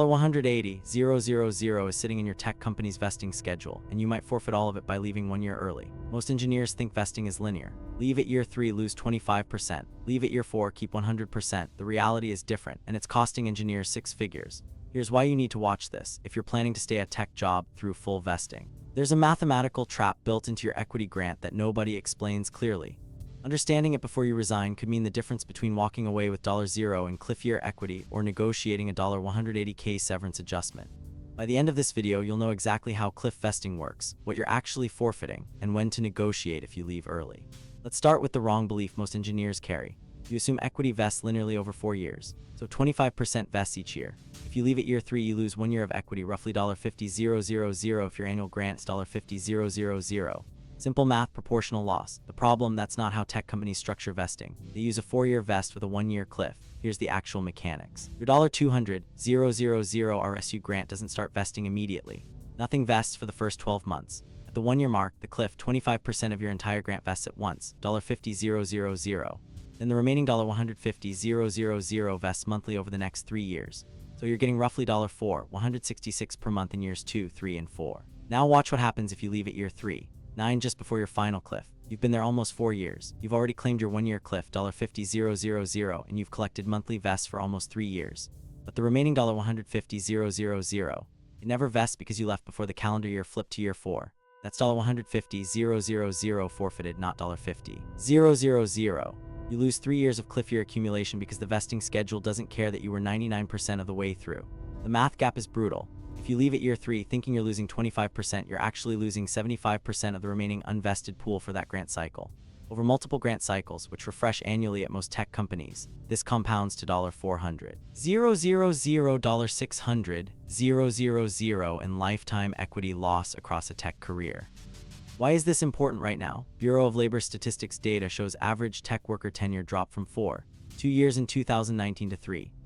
$180,000 is sitting in your tech company's vesting schedule, and you might forfeit all of it by leaving 1 year early. Most engineers think vesting is linear. Leave at year 3, lose 25%. Leave at year 4, keep 100%. The reality is different, and it's costing engineers 6 figures. Here's why you need to watch this if you're planning to stay at a tech job through full vesting. There's a mathematical trap built into your equity grant that nobody explains clearly. Understanding it before you resign could mean the difference between walking away with $0 in cliff year equity or negotiating a $180K severance adjustment. By the end of this video, you'll know exactly how cliff vesting works, what you're actually forfeiting, and when to negotiate if you leave early. Let's start with the wrong belief most engineers carry. You assume equity vests linearly over 4 years, so 25% vests each year. If you leave at year 3, you lose 1 year of equity, roughly $50,000 if your annual grant is $50,000. Simple math, proportional loss. The problem, that's not how tech companies structure vesting. They use a 4-year vest with a 1-year cliff. Here's the actual mechanics. Your $200,000 RSU grant doesn't start vesting immediately. Nothing vests for the first 12 months. At the 1-year mark, the cliff, 25% of your entire grant vests at once, $50,000. Then the remaining $150,000 vests monthly over the next 3 years. So you're getting roughly $166 per month in years 2, 3, and 4. Now watch what happens if you leave at year 3. 9 just before your final cliff. You've been there almost 4 years. You've already claimed your 1-year cliff, $50,000, and you've collected monthly vests for almost 3 years. But the remaining $150,000, it never vests because you left before the calendar year flipped to year 4. That's $150,000 forfeited, not $50,000. You lose 3 years of cliff year accumulation because the vesting schedule doesn't care that you were 99% of the way through. The math gap is brutal. If you leave at year 3 thinking you're losing 25%, you're actually losing 75% of the remaining unvested pool for that grant cycle. Over multiple grant cycles, which refresh annually at most tech companies, this compounds to $400,000, $600,000 in lifetime equity loss across a tech career. Why is this important right now? Bureau of Labor Statistics data shows average tech worker tenure dropped from 2 years in 2019 to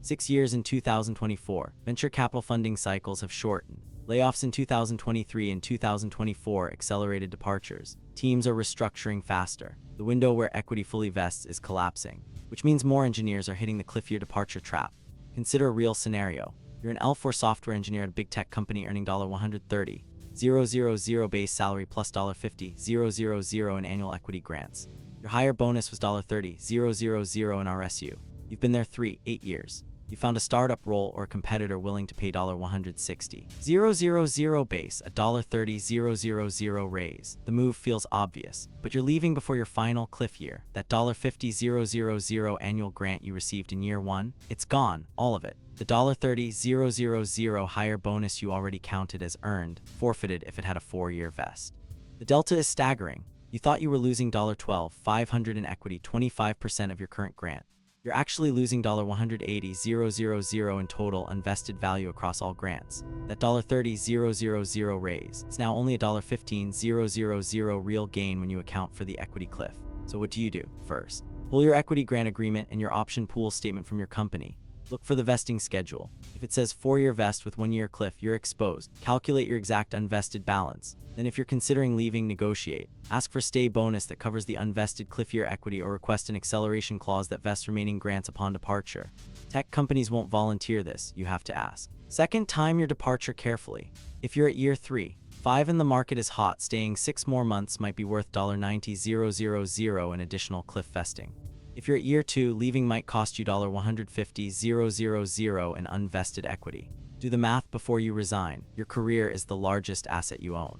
6 years in 2024. Venture capital funding cycles have shortened. Layoffs in 2023 and 2024 accelerated departures. Teams are restructuring faster. The window where equity fully vests is collapsing, which means more engineers are hitting the cliff year departure trap. Consider a real scenario. You're an L4 software engineer at a big tech company earning $130,000 base salary plus $50,000 in annual equity grants. Your higher bonus was $30,000 in RSU. You've been there 8 years. You found a startup role or a competitor willing to pay $160,000 base, a $30,000 raise. The move feels obvious, but you're leaving before your final cliff year. That $50,000 annual grant you received in year 1, it's gone, all of it. The $30,000 higher bonus you already counted as earned, forfeited if it had a 4-year vest. The delta is staggering. You thought you were losing $12,500 in equity, 25% of your current grant. You're actually losing $180,000 in total unvested value across all grants. That $30,000 raise is now only a $15,000 real gain when you account for the equity cliff. So what do you do? First, pull your equity grant agreement and your option pool statement from your company. Look for the vesting schedule. If it says 4-year vest with 1-year cliff, you're exposed. Calculate your exact unvested balance. Then if you're considering leaving, negotiate. Ask for stay bonus that covers the unvested cliff year equity or request an acceleration clause that vests remaining grants upon departure. Tech companies won't volunteer this, you have to ask. Second, time your departure carefully. If you're at year 3, 5 and the market is hot, staying 6 more months might be worth $90,000 in additional cliff vesting. If you're at year 2, leaving might cost you $150,000 in unvested equity. Do the math before you resign. Your career is the largest asset you own.